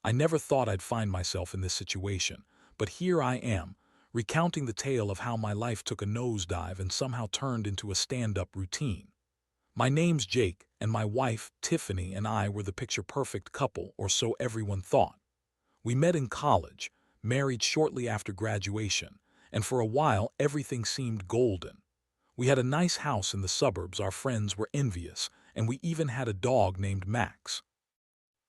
I never thought I'd find myself in this situation, but here I am, recounting the tale of how my life took a nosedive and somehow turned into a stand-up routine. My name's Jake, and my wife, Tiffany, and I were the picture-perfect couple, or so everyone thought. We met in college, married shortly after graduation, and for a while everything seemed golden. We had a nice house in the suburbs our friends were envious, and we even had a dog named Max.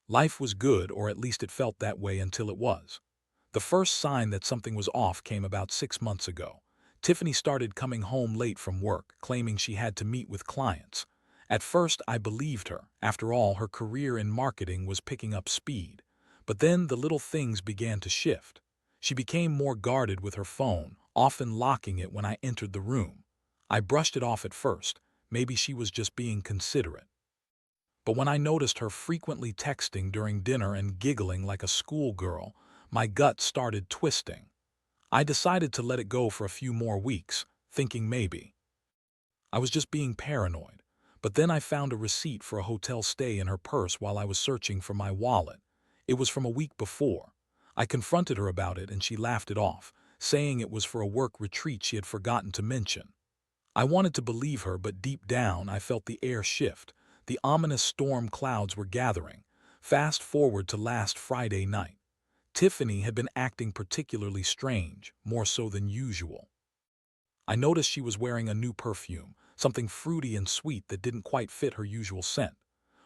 Life was good, or at least it felt that way until it was. The first sign that something was off came about 6 months ago. Tiffany started coming home late from work, claiming she had to meet with clients. At first, I believed her. After all, her career in marketing was picking up speed. But then the little things began to shift. She became more guarded with her phone, often locking it when I entered the room. I brushed it off at first. Maybe she was just being considerate. But when I noticed her frequently texting during dinner and giggling like a schoolgirl, my gut started twisting. I decided to let it go for a few more weeks, thinking maybe I was just being paranoid. But then I found a receipt for a hotel stay in her purse while I was searching for my wallet. It was from a week before. I confronted her about it and she laughed it off, saying it was for a work retreat she had forgotten to mention. I wanted to believe her, but deep down I felt the air shift. The ominous storm clouds were gathering. Fast forward to last Friday night. Tiffany had been acting particularly strange, more so than usual. I noticed she was wearing a new perfume, something fruity and sweet that didn't quite fit her usual scent.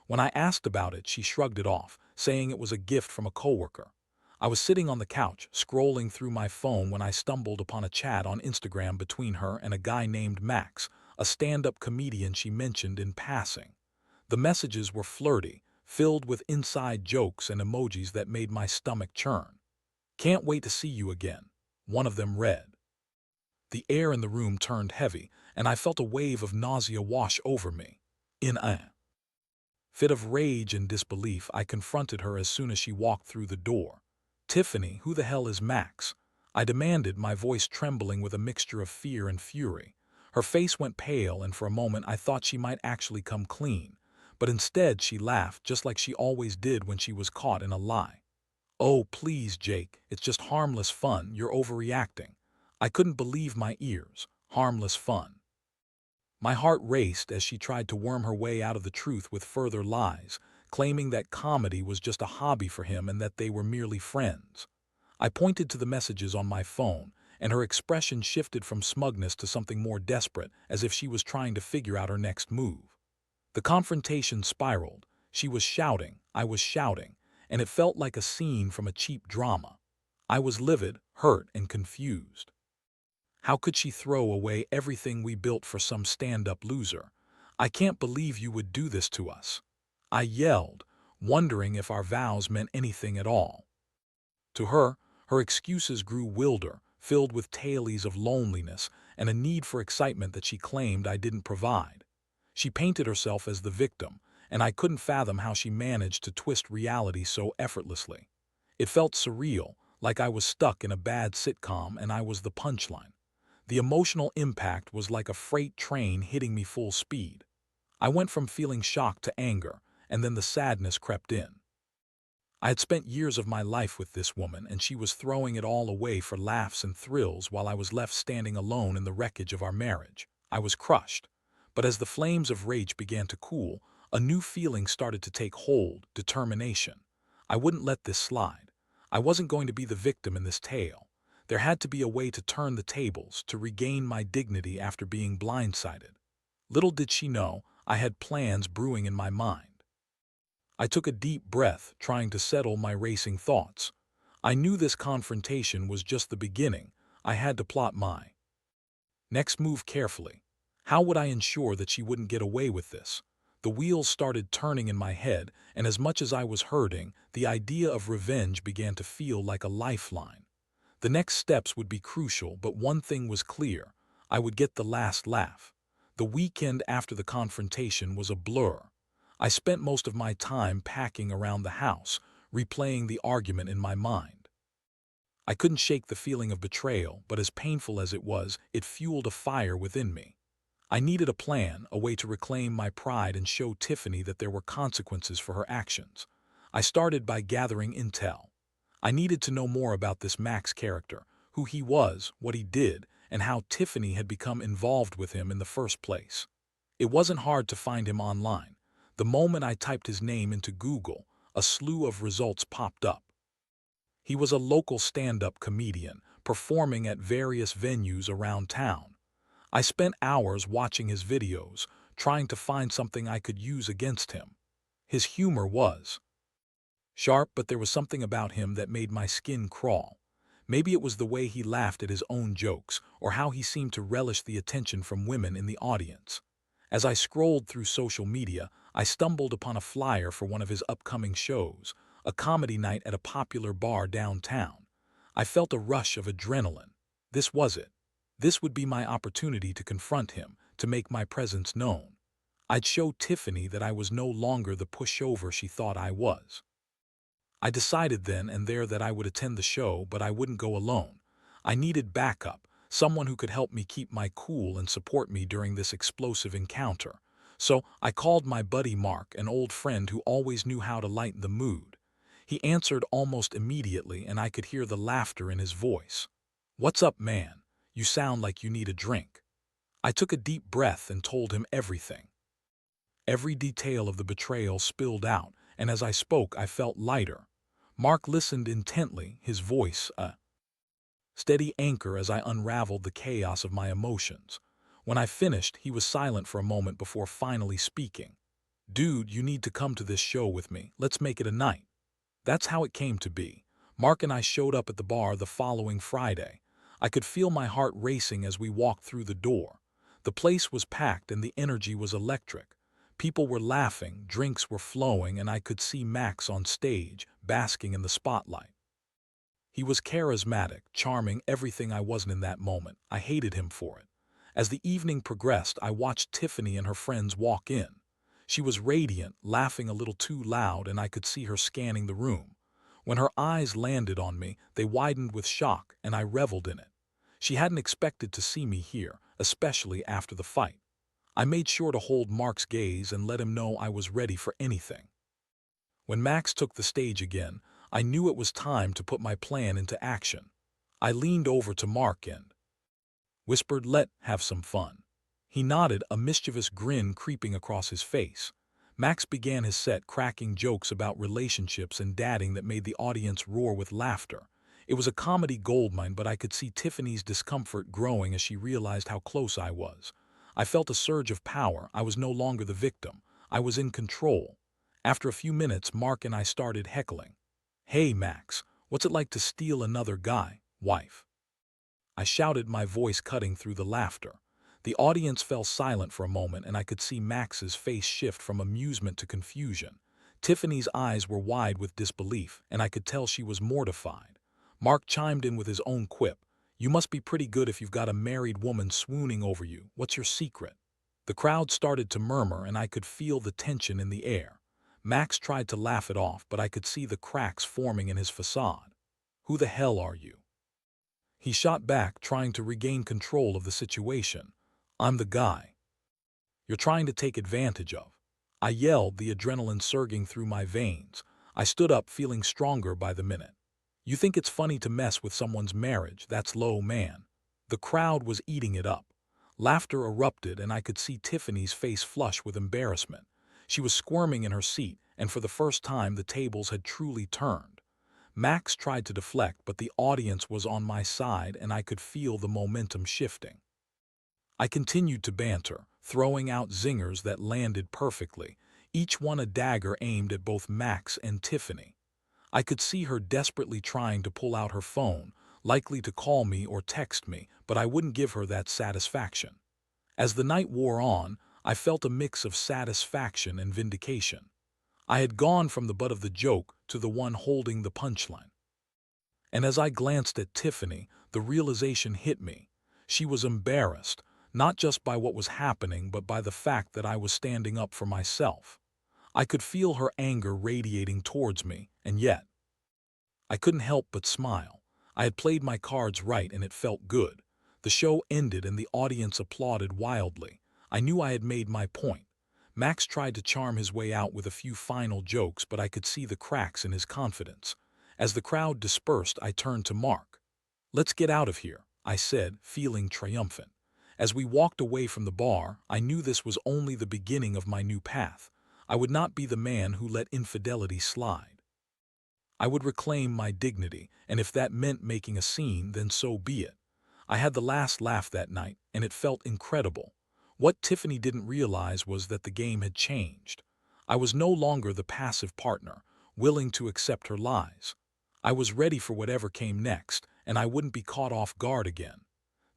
When I asked about it, she shrugged it off, saying it was a gift from a coworker. I was sitting on the couch, scrolling through my phone when I stumbled upon a chat on Instagram between her and a guy named Max, a stand-up comedian she mentioned in passing. The messages were flirty, filled with inside jokes and emojis that made my stomach churn. "Can't wait to see you again," one of them read. The air in the room turned heavy, and I felt a wave of nausea wash over me. In a fit of rage and disbelief, I confronted her as soon as she walked through the door. "Tiffany, who the hell is Max?" I demanded, my voice trembling with a mixture of fear and fury. Her face went pale, and for a moment I thought she might actually come clean. But instead she laughed, just like she always did when she was caught in a lie. "Oh, please, Jake, it's just harmless fun, you're overreacting." I couldn't believe my ears. Harmless fun. My heart raced as she tried to worm her way out of the truth with further lies, claiming that comedy was just a hobby for him and that they were merely friends. I pointed to the messages on my phone, and her expression shifted from smugness to something more desperate, as if she was trying to figure out her next move. The confrontation spiraled. She was shouting, I was shouting, and it felt like a scene from a cheap drama. I was livid, hurt, and confused. How could she throw away everything we built for some stand-up loser? "I can't believe you would do this to us," I yelled, wondering if our vows meant anything at all. To her, her excuses grew wilder, filled with tales of loneliness and a need for excitement that she claimed I didn't provide. She painted herself as the victim, and I couldn't fathom how she managed to twist reality so effortlessly. It felt surreal, like I was stuck in a bad sitcom and I was the punchline. The emotional impact was like a freight train hitting me full speed. I went from feeling shocked to anger, and then the sadness crept in. I had spent years of my life with this woman, and she was throwing it all away for laughs and thrills while I was left standing alone in the wreckage of our marriage. I was crushed. But as the flames of rage began to cool, a new feeling started to take hold: determination. I wouldn't let this slide. I wasn't going to be the victim in this tale. There had to be a way to turn the tables, to regain my dignity after being blindsided. Little did she know, I had plans brewing in my mind. I took a deep breath, trying to settle my racing thoughts. I knew this confrontation was just the beginning. I had to plot my next move carefully. How would I ensure that she wouldn't get away with this? The wheels started turning in my head, and as much as I was hurting, the idea of revenge began to feel like a lifeline. The next steps would be crucial, but one thing was clear: I would get the last laugh. The weekend after the confrontation was a blur. I spent most of my time packing around the house, replaying the argument in my mind. I couldn't shake the feeling of betrayal, but as painful as it was, it fueled a fire within me. I needed a plan, a way to reclaim my pride and show Tiffany that there were consequences for her actions. I started by gathering intel. I needed to know more about this Max character, who he was, what he did, and how Tiffany had become involved with him in the first place. It wasn't hard to find him online. The moment I typed his name into Google, a slew of results popped up. He was a local stand-up comedian, performing at various venues around town. I spent hours watching his videos, trying to find something I could use against him. His humor was sharp, but there was something about him that made my skin crawl. Maybe it was the way he laughed at his own jokes, or how he seemed to relish the attention from women in the audience. As I scrolled through social media, I stumbled upon a flyer for one of his upcoming shows, a comedy night at a popular bar downtown. I felt a rush of adrenaline. This was it. This would be my opportunity to confront him, to make my presence known. I'd show Tiffany that I was no longer the pushover she thought I was. I decided then and there that I would attend the show, but I wouldn't go alone. I needed backup, someone who could help me keep my cool and support me during this explosive encounter. So I called my buddy Mark, an old friend who always knew how to lighten the mood. He answered almost immediately, and I could hear the laughter in his voice. "What's up, man? You sound like you need a drink." I took a deep breath and told him everything. Every detail of the betrayal spilled out, and as I spoke I felt lighter. Mark listened intently, his voice a steady anchor as I unraveled the chaos of my emotions. When I finished, he was silent for a moment before finally speaking. "Dude, you need to come to this show with me. Let's make it a night." That's how it came to be. Mark and I showed up at the bar the following Friday. I could feel my heart racing as we walked through the door. The place was packed and the energy was electric. People were laughing, drinks were flowing, and I could see Max on stage, basking in the spotlight. He was charismatic, charming, everything I wasn't in that moment. I hated him for it. As the evening progressed, I watched Tiffany and her friends walk in. She was radiant, laughing a little too loud, and I could see her scanning the room. When her eyes landed on me, they widened with shock, and I reveled in it. She hadn't expected to see me here, especially after the fight. I made sure to hold Mark's gaze and let him know I was ready for anything. When Max took the stage again, I knew it was time to put my plan into action. I leaned over to Mark and whispered, "Let's have some fun." He nodded, a mischievous grin creeping across his face. Max began his set, cracking jokes about relationships and dating that made the audience roar with laughter. It was a comedy goldmine, but I could see Tiffany's discomfort growing as she realized how close I was. I felt a surge of power. I was no longer the victim. I was in control. After a few minutes, Mark and I started heckling. "Hey, Max, what's it like to steal another guy, wife?" I shouted, my voice cutting through the laughter. The audience fell silent for a moment, and I could see Max's face shift from amusement to confusion. Tiffany's eyes were wide with disbelief, and I could tell she was mortified. Mark chimed in with his own quip. "You must be pretty good if you've got a married woman swooning over you. What's your secret?" The crowd started to murmur, and I could feel the tension in the air. Max tried to laugh it off, but I could see the cracks forming in his facade. "Who the hell are you?" he shot back, trying to regain control of the situation. "I'm the guy you're trying to take advantage of," I yelled, the adrenaline surging through my veins. I stood up, feeling stronger by the minute. "You think it's funny to mess with someone's marriage? That's low, man." The crowd was eating it up. Laughter erupted, and I could see Tiffany's face flush with embarrassment. She was squirming in her seat, and for the first time the tables had truly turned. Max tried to deflect, but the audience was on my side, and I could feel the momentum shifting. I continued to banter, throwing out zingers that landed perfectly, each one a dagger aimed at both Max and Tiffany. I could see her desperately trying to pull out her phone, likely to call me or text me, but I wouldn't give her that satisfaction. As the night wore on, I felt a mix of satisfaction and vindication. I had gone from the butt of the joke to the one holding the punchline. And as I glanced at Tiffany, the realization hit me. She was embarrassed, not just by what was happening, but by the fact that I was standing up for myself. I could feel her anger radiating towards me, and yet I couldn't help but smile. I had played my cards right, and it felt good. The show ended and the audience applauded wildly. I knew I had made my point. Max tried to charm his way out with a few final jokes, but I could see the cracks in his confidence. As the crowd dispersed, I turned to Mark. "Let's get out of here," I said, feeling triumphant. As we walked away from the bar, I knew this was only the beginning of my new path. I would not be the man who let infidelity slide. I would reclaim my dignity, and if that meant making a scene, then so be it. I had the last laugh that night, and it felt incredible. What Tiffany didn't realize was that the game had changed. I was no longer the passive partner, willing to accept her lies. I was ready for whatever came next, and I wouldn't be caught off guard again.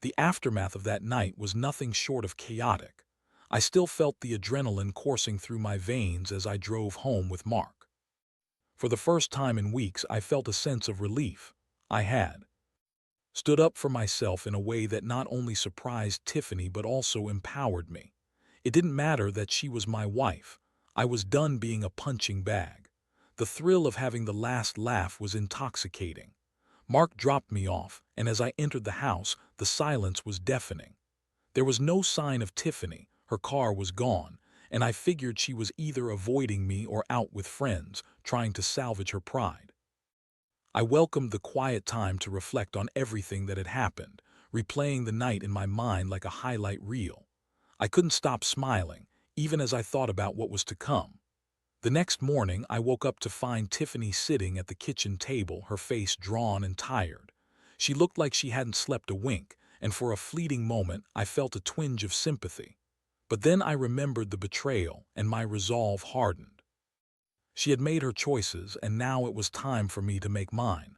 The aftermath of that night was nothing short of chaotic. I still felt the adrenaline coursing through my veins as I drove home with Mark. For the first time in weeks, I felt a sense of relief. I had stood up for myself in a way that not only surprised Tiffany but also empowered me. It didn't matter that she was my wife. I was done being a punching bag. The thrill of having the last laugh was intoxicating. Mark dropped me off, and as I entered the house, the silence was deafening. There was no sign of Tiffany, her car was gone, and I figured she was either avoiding me or out with friends, trying to salvage her pride. I welcomed the quiet time to reflect on everything that had happened, replaying the night in my mind like a highlight reel. I couldn't stop smiling, even as I thought about what was to come. The next morning, I woke up to find Tiffany sitting at the kitchen table, her face drawn and tired. She looked like she hadn't slept a wink, and for a fleeting moment, I felt a twinge of sympathy. But then I remembered the betrayal, and my resolve hardened. She had made her choices, and now it was time for me to make mine.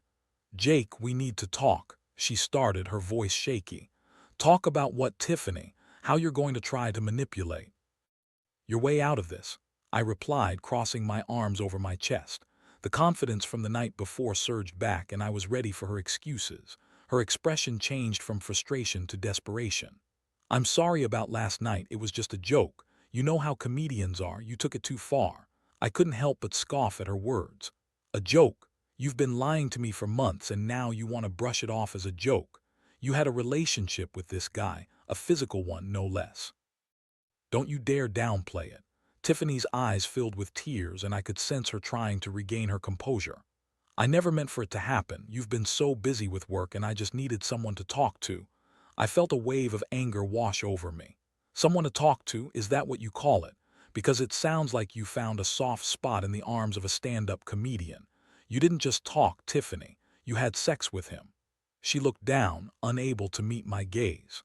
"Jake, we need to talk," she started, her voice shaky. "Talk about what, Tiffany? How you're going to try to manipulate your way out of this," I replied, crossing my arms over my chest. The confidence from the night before surged back, and I was ready for her excuses. Her expression changed from frustration to desperation. "I'm sorry about last night, it was just a joke. You know how comedians are, you took it too far." I couldn't help but scoff at her words. "A joke? You've been lying to me for months, and now you want to brush it off as a joke. You had a relationship with this guy, a physical one no less. Don't you dare downplay it." Tiffany's eyes filled with tears, and I could sense her trying to regain her composure. "I never meant for it to happen. You've been so busy with work, and I just needed someone to talk to." I felt a wave of anger wash over me. "Someone to talk to, is that what you call it? Because it sounds like you found a soft spot in the arms of a stand-up comedian. You didn't just talk, Tiffany. You had sex with him." She looked down, unable to meet my gaze.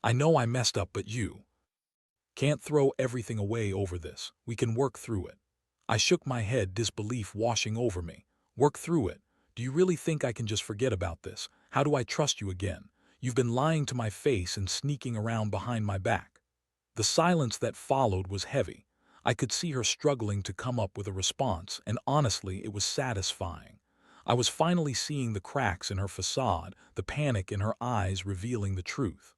"I know I messed up, but you can't throw everything away over this. We can work through it." I shook my head, disbelief washing over me. "Work through it? Do you really think I can just forget about this? How do I trust you again? You've been lying to my face and sneaking around behind my back." The silence that followed was heavy. I could see her struggling to come up with a response, and honestly, it was satisfying. I was finally seeing the cracks in her facade, the panic in her eyes revealing the truth.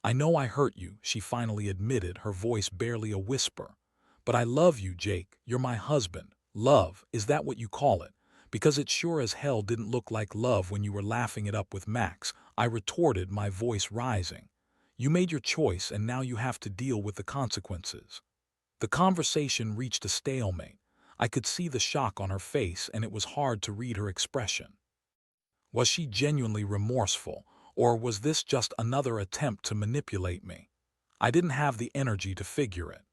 "I know I hurt you," she finally admitted, her voice barely a whisper. "But I love you, Jake. You're my husband. Love, is that what you call it? Because it sure as hell didn't look like love when you were laughing it up with Max," I retorted, my voice rising. "You made your choice, and now you have to deal with the consequences." The conversation reached a stalemate. I could see the shock on her face, and it was hard to read her expression. Was she genuinely remorseful, or was this just another attempt to manipulate me? I didn't have the energy to figure it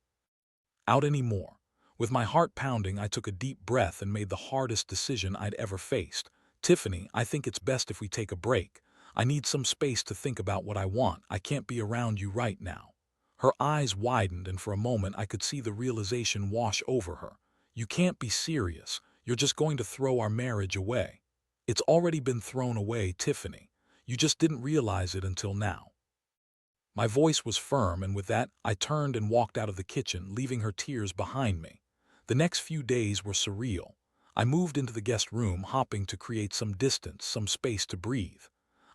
out anymore. With my heart pounding, I took a deep breath and made the hardest decision I'd ever faced. "Tiffany, I think it's best if we take a break. I need some space to think about what I want. I can't be around you right now." Her eyes widened, and for a moment I could see the realization wash over her. "You can't be serious. You're just going to throw our marriage away." "It's already been thrown away, Tiffany. You just didn't realize it until now." My voice was firm, and with that, I turned and walked out of the kitchen, leaving her tears behind me. The next few days were surreal. I moved into the guest room, hoping to create some distance, some space to breathe.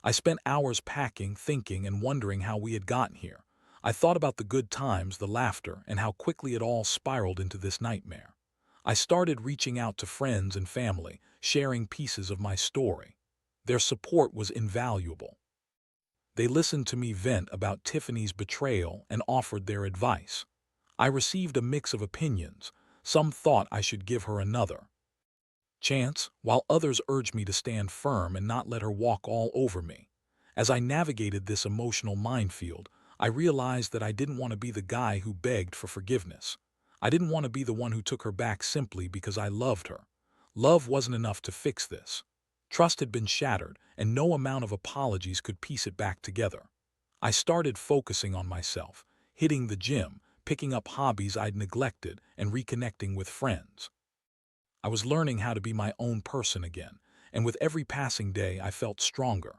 I spent hours packing, thinking, and wondering how we had gotten here. I thought about the good times, the laughter, and how quickly it all spiraled into this nightmare. I started reaching out to friends and family, sharing pieces of my story. Their support was invaluable. They listened to me vent about Tiffany's betrayal and offered their advice. I received a mix of opinions. Some thought I should give her another chance, while others urged me to stand firm and not let her walk all over me. As I navigated this emotional minefield, I realized that I didn't want to be the guy who begged for forgiveness. I didn't want to be the one who took her back simply because I loved her. Love wasn't enough to fix this. Trust had been shattered, and no amount of apologies could piece it back together. I started focusing on myself, hitting the gym, picking up hobbies I'd neglected, and reconnecting with friends. I was learning how to be my own person again, and with every passing day I felt stronger.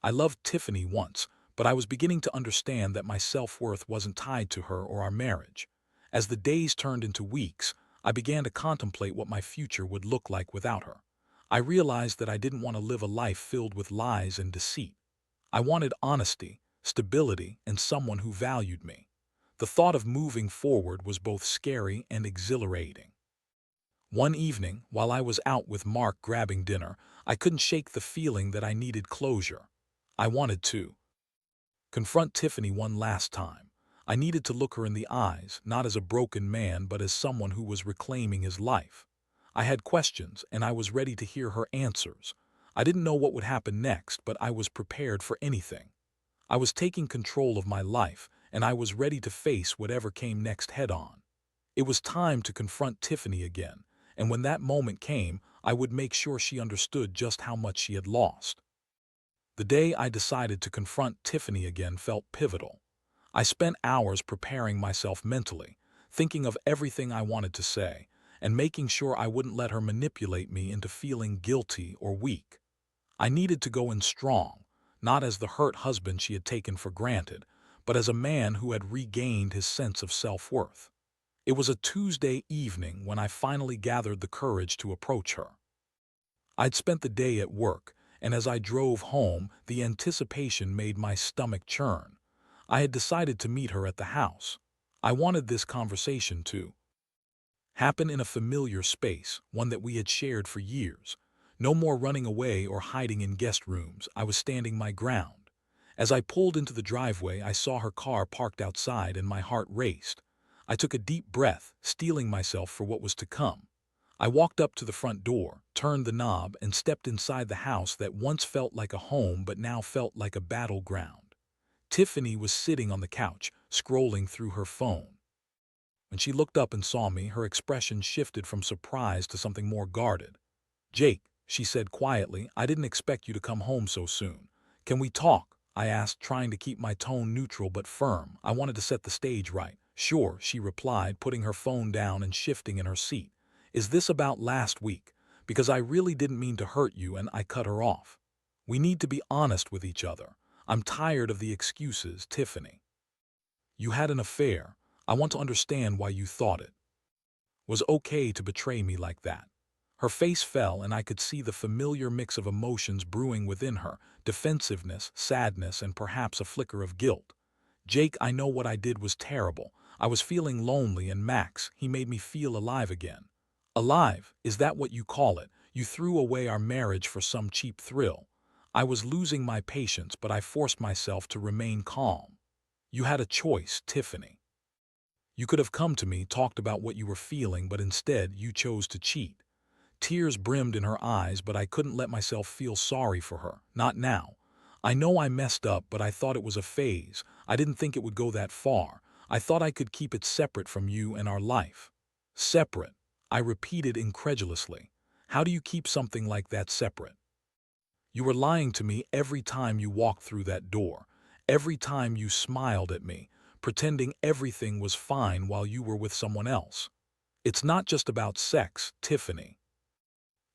I loved Tiffany once, but I was beginning to understand that my self-worth wasn't tied to her or our marriage. As the days turned into weeks, I began to contemplate what my future would look like without her. I realized that I didn't want to live a life filled with lies and deceit. I wanted honesty, stability, and someone who valued me. The thought of moving forward was both scary and exhilarating. One evening, while I was out with Mark grabbing dinner, I couldn't shake the feeling that I needed closure. I wanted to confront Tiffany one last time. I needed to look her in the eyes, not as a broken man, but as someone who was reclaiming his life. I had questions, and I was ready to hear her answers. I didn't know what would happen next, but I was prepared for anything. I was taking control of my life, and I was ready to face whatever came next head-on. It was time to confront Tiffany again, and when that moment came, I would make sure she understood just how much she had lost. The day I decided to confront Tiffany again felt pivotal. I spent hours preparing myself mentally, thinking of everything I wanted to say, and making sure I wouldn't let her manipulate me into feeling guilty or weak. I needed to go in strong, not as the hurt husband she had taken for granted, but as a man who had regained his sense of self-worth. It was a Tuesday evening when I finally gathered the courage to approach her. I'd spent the day at work, and as I drove home, the anticipation made my stomach churn. I had decided to meet her at the house. I wanted this conversation to happen in a familiar space, one that we had shared for years. No more running away or hiding in guest rooms. I was standing my ground. As I pulled into the driveway, I saw her car parked outside and my heart raced. I took a deep breath, steeling myself for what was to come. I walked up to the front door, turned the knob, and stepped inside the house that once felt like a home but now felt like a battleground. Tiffany was sitting on the couch, scrolling through her phone. When she looked up and saw me, her expression shifted from surprise to something more guarded. "Jake," she said quietly, "I didn't expect you to come home so soon. Can we talk?" I asked, trying to keep my tone neutral but firm. I wanted to set the stage right. "Sure," she replied, putting her phone down and shifting in her seat. "Is this about last week? Because I really didn't mean to hurt you," and I cut her off. "We need to be honest with each other. I'm tired of the excuses, Tiffany. You had an affair. I want to understand why you thought it was okay to betray me like that." Her face fell, and I could see the familiar mix of emotions brewing within her: defensiveness, sadness, and perhaps a flicker of guilt. "Jake, I know what I did was terrible. I was feeling lonely, and Max, he made me feel alive again." "Alive? Is that what you call it? You threw away our marriage for some cheap thrill." I was losing my patience, but I forced myself to remain calm. "You had a choice, Tiffany. You could have come to me, talked about what you were feeling, but instead you chose to cheat." Tears brimmed in her eyes, but I couldn't let myself feel sorry for her. Not now. "I know I messed up, but I thought it was a phase. I didn't think it would go that far. I thought I could keep it separate from you and our life." "Separate?" I repeated incredulously. "How do you keep something like that separate? You were lying to me every time you walked through that door, every time you smiled at me, pretending everything was fine while you were with someone else. It's not just about sex, Tiffany.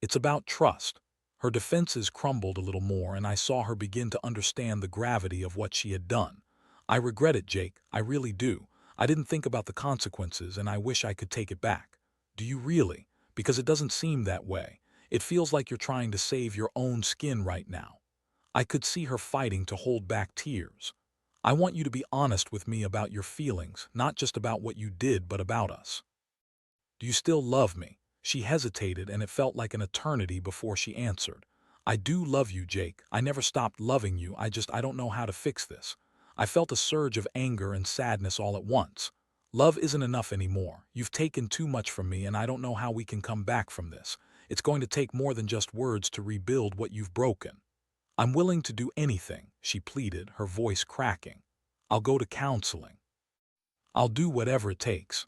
It's about trust." Her defenses crumbled a little more, and I saw her begin to understand the gravity of what she had done. "I regret it, Jake. I really do. I didn't think about the consequences, and I wish I could take it back." "Do you really? Because it doesn't seem that way. It feels like you're trying to save your own skin right now." I could see her fighting to hold back tears. "I want you to be honest with me about your feelings, not just about what you did, but about us. Do you still love me?" She hesitated, and it felt like an eternity before she answered. "I do love you, Jake. I never stopped loving you. I don't know how to fix this." I felt a surge of anger and sadness all at once. Love isn't enough anymore. You've taken too much from me and I don't know how we can come back from this. It's going to take more than just words to rebuild what you've broken. I'm willing to do anything, she pleaded, her voice cracking. I'll go to counseling. I'll do whatever it takes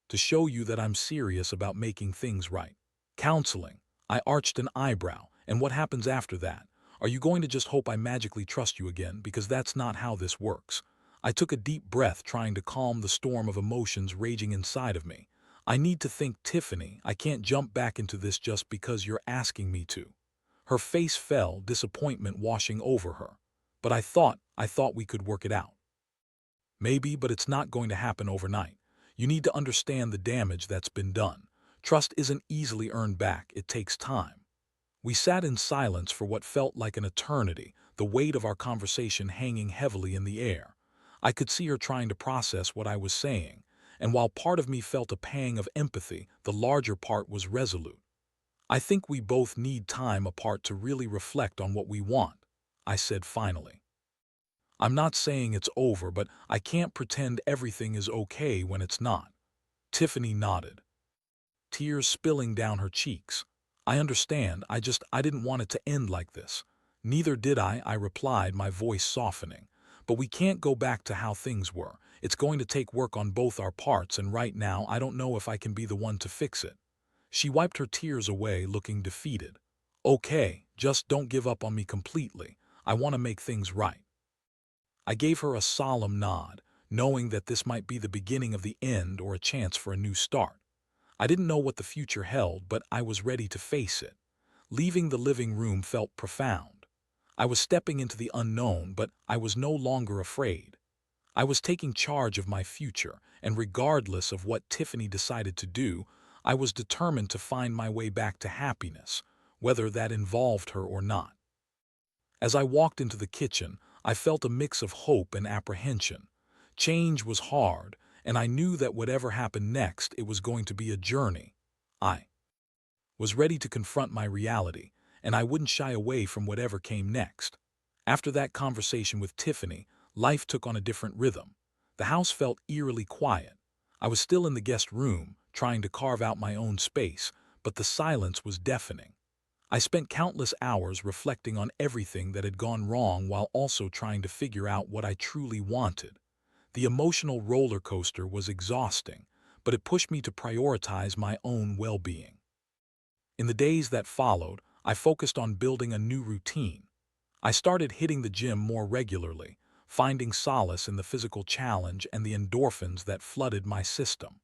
to show you that I'm serious about making things right. Counseling. I arched an eyebrow. And what happens after that? Are you going to just hope I magically trust you again? Because that's not how this works. I took a deep breath, trying to calm the storm of emotions raging inside of me. I need to think, Tiffany. I can't jump back into this just because you're asking me to. Her face fell, disappointment washing over her. But I thought we could work it out. Maybe, but it's not going to happen overnight. You need to understand the damage that's been done. Trust isn't easily earned back, it takes time. We sat in silence for what felt like an eternity, the weight of our conversation hanging heavily in the air. I could see her trying to process what I was saying, and while part of me felt a pang of empathy, the larger part was resolute. I think we both need time apart to really reflect on what we want, I said finally. I'm not saying it's over, but I can't pretend everything is okay when it's not. Tiffany nodded, tears spilling down her cheeks. I understand, I didn't want it to end like this. Neither did I replied, my voice softening. But we can't go back to how things were. It's going to take work on both our parts, and right now I don't know if I can be the one to fix it. She wiped her tears away, looking defeated. Okay, just don't give up on me completely. I want to make things right. I gave her a solemn nod, knowing that this might be the beginning of the end or a chance for a new start. I didn't know what the future held, but I was ready to face it. Leaving the living room felt profound. I was stepping into the unknown, but I was no longer afraid. I was taking charge of my future, and regardless of what Tiffany decided to do, I was determined to find my way back to happiness, whether that involved her or not. As I walked into the kitchen, I felt a mix of hope and apprehension. Change was hard, and I knew that whatever happened next, it was going to be a journey. I was ready to confront my reality, and I wouldn't shy away from whatever came next. After that conversation with Tiffany, life took on a different rhythm. The house felt eerily quiet. I was still in the guest room, trying to carve out my own space, but the silence was deafening. I spent countless hours reflecting on everything that had gone wrong while also trying to figure out what I truly wanted. The emotional roller coaster was exhausting, but it pushed me to prioritize my own well-being. In the days that followed, I focused on building a new routine. I started hitting the gym more regularly, finding solace in the physical challenge and the endorphins that flooded my system.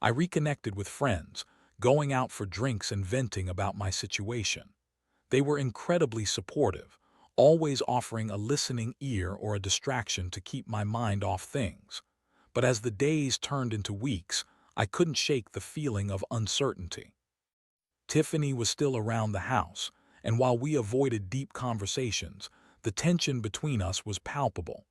I reconnected with friends, going out for drinks and venting about my situation. They were incredibly supportive, always offering a listening ear or a distraction to keep my mind off things. But as the days turned into weeks, I couldn't shake the feeling of uncertainty. Tiffany was still around the house, and while we avoided deep conversations, the tension between us was palpable.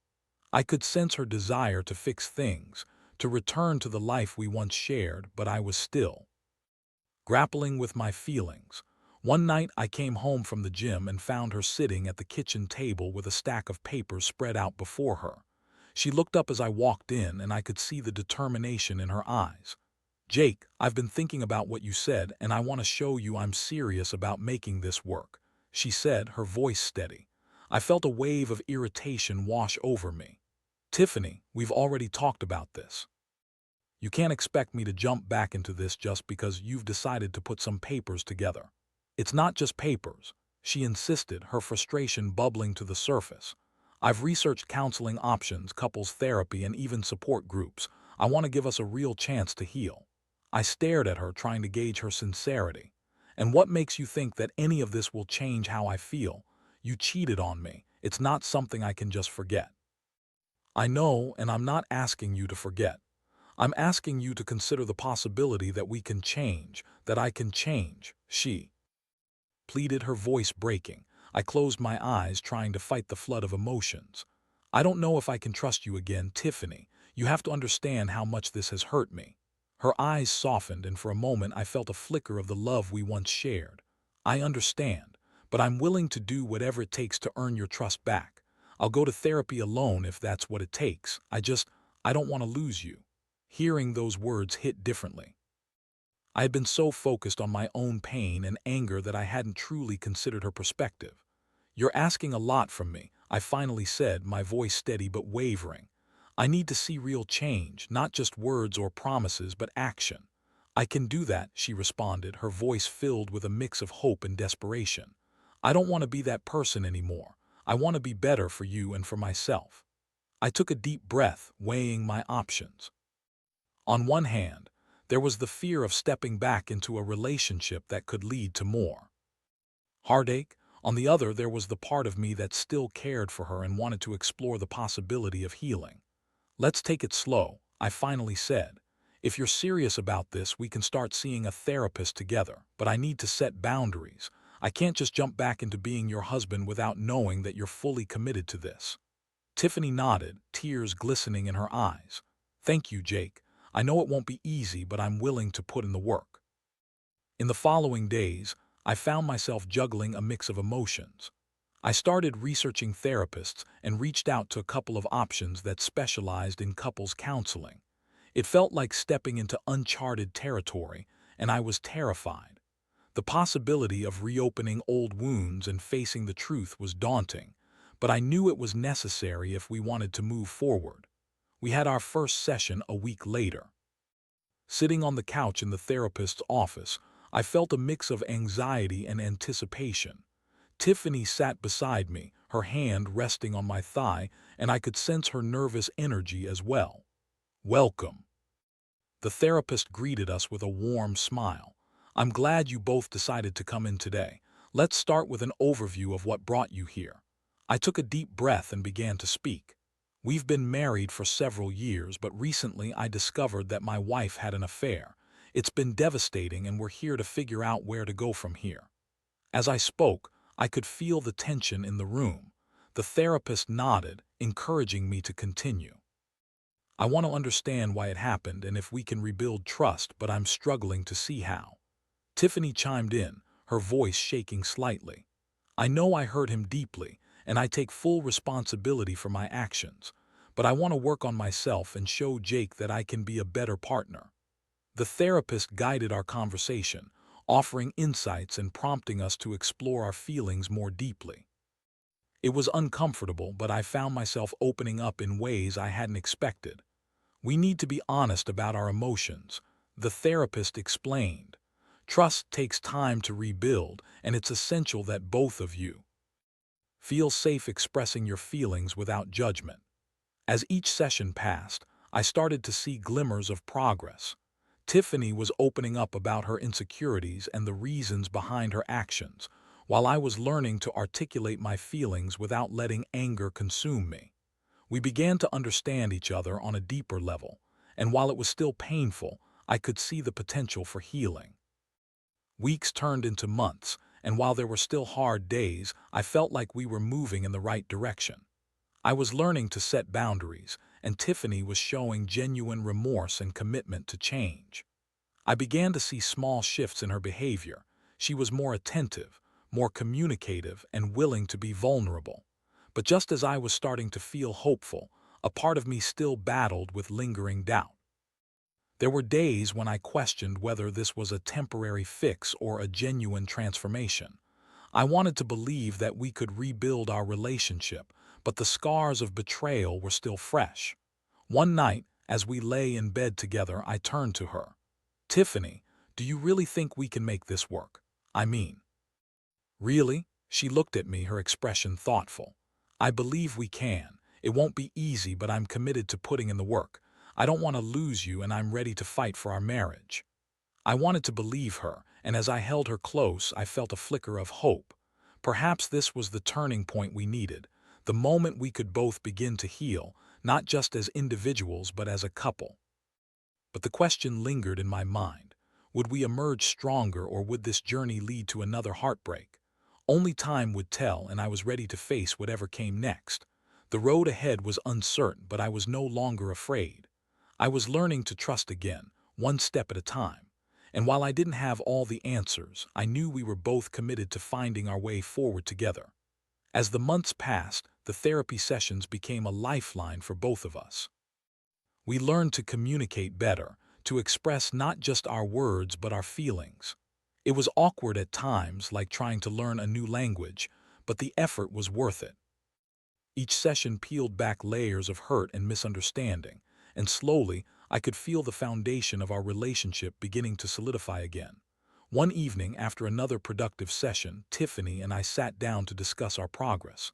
I could sense her desire to fix things, to return to the life we once shared, but I was still grappling with my feelings. One night I came home from the gym and found her sitting at the kitchen table with a stack of papers spread out before her. She looked up as I walked in, and I could see the determination in her eyes. Jake, I've been thinking about what you said, and I want to show you I'm serious about making this work, she said, her voice steady. I felt a wave of irritation wash over me. Tiffany, we've already talked about this. You can't expect me to jump back into this just because you've decided to put some papers together. It's not just papers, she insisted, her frustration bubbling to the surface. I've researched counseling options, couples therapy, and even support groups. I want to give us a real chance to heal. I stared at her, trying to gauge her sincerity. And what makes you think that any of this will change how I feel? You cheated on me. It's not something I can just forget. I know, and I'm not asking you to forget. I'm asking you to consider the possibility that we can change, that I can change, she pleaded, her voice breaking. I closed my eyes, trying to fight the flood of emotions. I don't know if I can trust you again, Tiffany. You have to understand how much this has hurt me. Her eyes softened, and for a moment I felt a flicker of the love we once shared. I understand, but I'm willing to do whatever it takes to earn your trust back. I'll go to therapy alone if that's what it takes. I don't want to lose you. Hearing those words hit differently. I had been so focused on my own pain and anger that I hadn't truly considered her perspective. "You're asking a lot from me," I finally said, my voice steady but wavering. "I need to see real change, not just words or promises, but action." "I can do that," she responded, her voice filled with a mix of hope and desperation. "I don't want to be that person anymore. I want to be better for you and for myself." I took a deep breath, weighing my options. On one hand, there was the fear of stepping back into a relationship that could lead to more heartache. On the other, there was the part of me that still cared for her and wanted to explore the possibility of healing. "Let's take it slow," I finally said. "If you're serious about this, we can start seeing a therapist together, but I need to set boundaries. I can't just jump back into being your husband without knowing that you're fully committed to this." Tiffany nodded, tears glistening in her eyes. "Thank you, Jake. I know it won't be easy, but I'm willing to put in the work." In the following days, I found myself juggling a mix of emotions. I started researching therapists and reached out to a couple of options that specialized in couples counseling. It felt like stepping into uncharted territory, and I was terrified. The possibility of reopening old wounds and facing the truth was daunting, but I knew it was necessary if we wanted to move forward. We had our first session a week later. Sitting on the couch in the therapist's office, I felt a mix of anxiety and anticipation. Tiffany sat beside me, her hand resting on my thigh, and I could sense her nervous energy as well. "Welcome." The therapist greeted us with a warm smile. "I'm glad you both decided to come in today. Let's start with an overview of what brought you here." I took a deep breath and began to speak. "We've been married for several years, but recently I discovered that my wife had an affair. It's been devastating, and we're here to figure out where to go from here." As I spoke, I could feel the tension in the room. The therapist nodded, encouraging me to continue. "I want to understand why it happened and if we can rebuild trust, but I'm struggling to see how." Tiffany chimed in, her voice shaking slightly. "I know I hurt him deeply, and I take full responsibility for my actions, but I want to work on myself and show Jake that I can be a better partner." The therapist guided our conversation, offering insights and prompting us to explore our feelings more deeply. It was uncomfortable, but I found myself opening up in ways I hadn't expected. "We need to be honest about our emotions," the therapist explained. "Trust takes time to rebuild, and it's essential that both of you feel safe expressing your feelings without judgment." As each session passed, I started to see glimmers of progress. Tiffany was opening up about her insecurities and the reasons behind her actions, while I was learning to articulate my feelings without letting anger consume me. We began to understand each other on a deeper level, and while it was still painful, I could see the potential for healing. Weeks turned into months, and while there were still hard days, I felt like we were moving in the right direction. I was learning to set boundaries, and Tiffany was showing genuine remorse and commitment to change. I began to see small shifts in her behavior. She was more attentive, more communicative, and willing to be vulnerable. But just as I was starting to feel hopeful, a part of me still battled with lingering doubt. There were days when I questioned whether this was a temporary fix or a genuine transformation. I wanted to believe that we could rebuild our relationship, but the scars of betrayal were still fresh. One night, as we lay in bed together, I turned to her. "Tiffany, do you really think we can make this work? I mean, really?" She looked at me, her expression thoughtful. "I believe we can. It won't be easy, but I'm committed to putting in the work. I don't want to lose you, and I'm ready to fight for our marriage." I wanted to believe her, and as I held her close, I felt a flicker of hope. Perhaps this was the turning point we needed, the moment we could both begin to heal, not just as individuals but as a couple. But the question lingered in my mind. Would we emerge stronger, or would this journey lead to another heartbreak? Only time would tell, and I was ready to face whatever came next. The road ahead was uncertain, but I was no longer afraid. I was learning to trust again, one step at a time. And while I didn't have all the answers, I knew we were both committed to finding our way forward together. As the months passed, the therapy sessions became a lifeline for both of us. We learned to communicate better, to express not just our words but our feelings. It was awkward at times, like trying to learn a new language, but the effort was worth it. Each session peeled back layers of hurt and misunderstanding, and slowly I could feel the foundation of our relationship beginning to solidify again. One evening, after another productive session, Tiffany and I sat down to discuss our progress.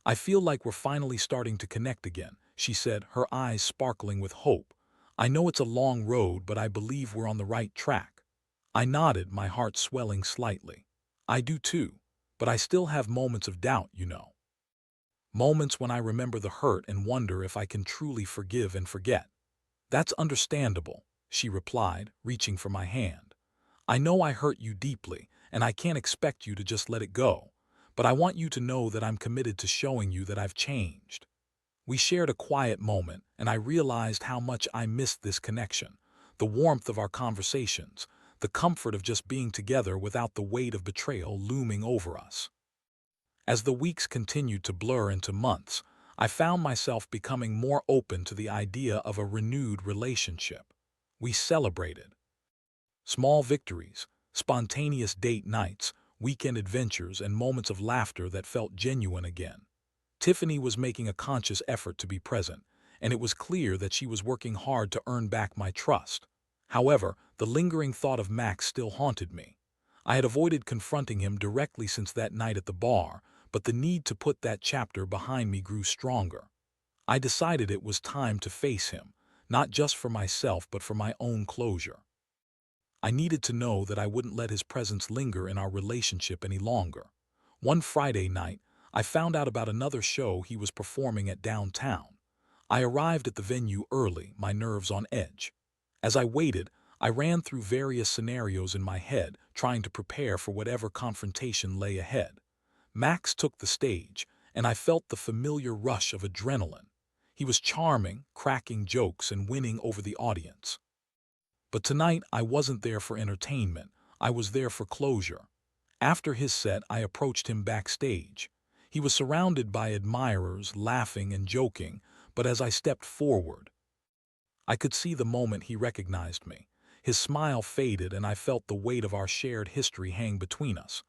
"I feel like we're finally starting to connect again," she said, her eyes sparkling with hope. "I know it's a long road, but I believe we're on the right track." I nodded, my heart swelling slightly. "I do too, but I still have moments of doubt, you know. Moments when I remember the hurt and wonder if I can truly forgive and forget." "That's understandable," she replied, reaching for my hand. "I know I hurt you deeply, and I can't expect you to just let it go. But I want you to know that I'm committed to showing you that I've changed." We shared a quiet moment, and I realized how much I missed this connection. The warmth of our conversations, the comfort of just being together without the weight of betrayal looming over us. As the weeks continued to blur into months, I found myself becoming more open to the idea of a renewed relationship. We celebrated small victories, spontaneous date nights, weekend adventures, and moments of laughter that felt genuine again. Tiffany was making a conscious effort to be present, and it was clear that she was working hard to earn back my trust. However, the lingering thought of Max still haunted me. I had avoided confronting him directly since that night at the bar, but the need to put that chapter behind me grew stronger. I decided it was time to face him, not just for myself but for my own closure. I needed to know that I wouldn't let his presence linger in our relationship any longer. One Friday night, I found out about another show he was performing at downtown. I arrived at the venue early, my nerves on edge. As I waited, I ran through various scenarios in my head, trying to prepare for whatever confrontation lay ahead. Max took the stage, and I felt the familiar rush of adrenaline. He was charming, cracking jokes and winning over the audience. But tonight I wasn't there for entertainment, I was there for closure. After his set, I approached him backstage. He was surrounded by admirers, laughing and joking, but as I stepped forward, I could see the moment he recognized me. His smile faded and I felt the weight of our shared history hang between us.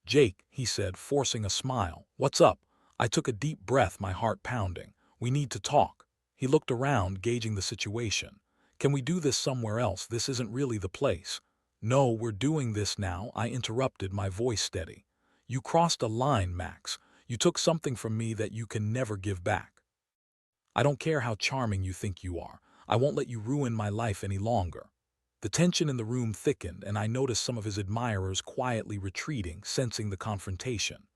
"Jake," he said, forcing a smile. "What's up?" I took a deep breath, my heart pounding. "We need to talk." He looked around, gauging the situation. "Can we do this somewhere else? This isn't really the place." "No, we're doing this now," I interrupted, my voice steady. "You crossed a line, Max. You took something from me that you can never give back. I don't care how charming you think you are. I won't let you ruin my life any longer." The tension in the room thickened, and I noticed some of his admirers quietly retreating, sensing the confrontation.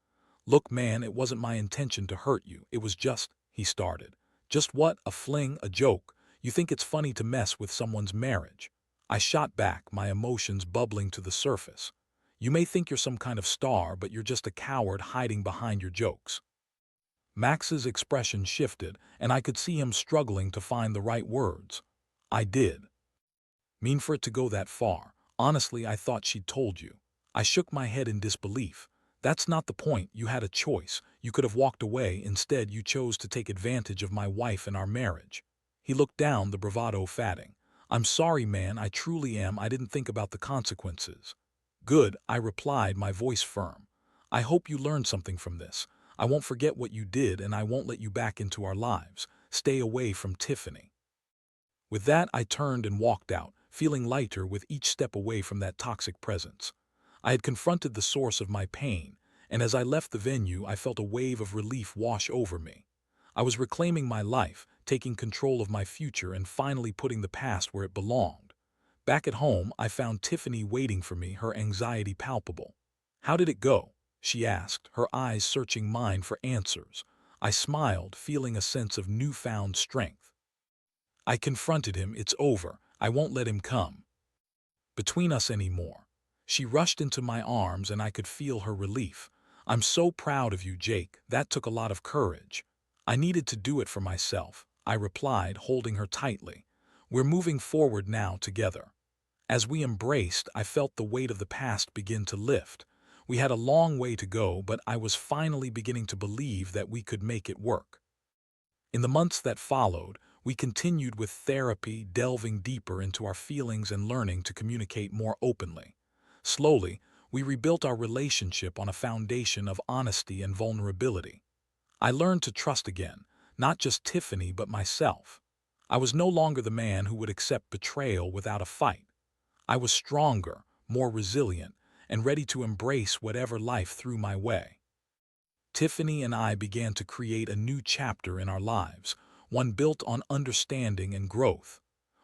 "Look, man, it wasn't my intention to hurt you. It was just," he started. "Just what? A fling? A joke? You think it's funny to mess with someone's marriage?" I shot back, my emotions bubbling to the surface. "You may think you're some kind of star, but you're just a coward hiding behind your jokes." Max's expression shifted, and I could see him struggling to find the right words. "I did mean for it to go that far. Honestly, I thought she'd told you." I shook my head in disbelief. "That's not the point. You had a choice. You could have walked away. Instead, you chose to take advantage of my wife and our marriage." He looked down, the bravado fading. "I'm sorry, man. I truly am. I didn't think about the consequences." "Good," I replied, my voice firm. "I hope you learned something from this. I won't forget what you did, and I won't let you back into our lives. Stay away from Tiffany." With that, I turned and walked out, feeling lighter with each step away from that toxic presence. I had confronted the source of my pain, and as I left the venue, I felt a wave of relief wash over me. I was reclaiming my life, taking control of my future, and finally putting the past where it belonged. Back at home, I found Tiffany waiting for me, her anxiety palpable. "How did it go?" she asked, her eyes searching mine for answers. I smiled, feeling a sense of newfound strength. "I confronted him. It's over. I won't let him come between us anymore." She rushed into my arms and I could feel her relief. "I'm so proud of you, Jake. That took a lot of courage." "I needed to do it for myself," I replied, holding her tightly. "We're moving forward now together." As we embraced, I felt the weight of the past begin to lift. We had a long way to go, but I was finally beginning to believe that we could make it work. In the months that followed, We continued with therapy, delving deeper into our feelings and learning to communicate more openly. Slowly, we rebuilt our relationship on a foundation of honesty and vulnerability. I learned to trust again, not just Tiffany but myself. I was no longer the man who would accept betrayal without a fight. I was stronger, more resilient, and ready to embrace whatever life threw my way. Tiffany and I began to create a new chapter in our lives, one built on understanding and growth.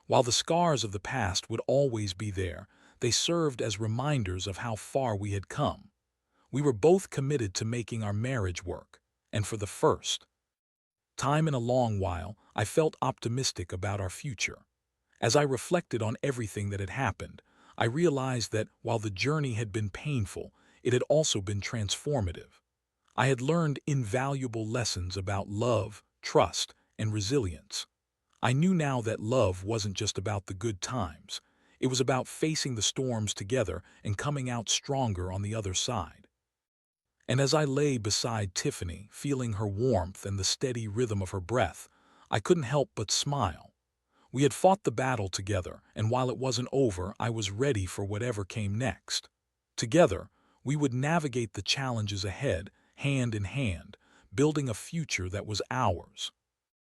While the scars of the past would always be there, they served as reminders of how far we had come. We were both committed to making our marriage work, and for the first time in a long while, I felt optimistic about our future. As I reflected on everything that had happened, I realized that while the journey had been painful, it had also been transformative. I had learned invaluable lessons about love, trust, and resilience. I knew now that love wasn't just about the good times. It was about facing the storms together and coming out stronger on the other side. And as I lay beside Tiffany, feeling her warmth and the steady rhythm of her breath, I couldn't help but smile. We had fought the battle together, and while it wasn't over, I was ready for whatever came next. Together, we would navigate the challenges ahead, hand in hand, building a future that was ours.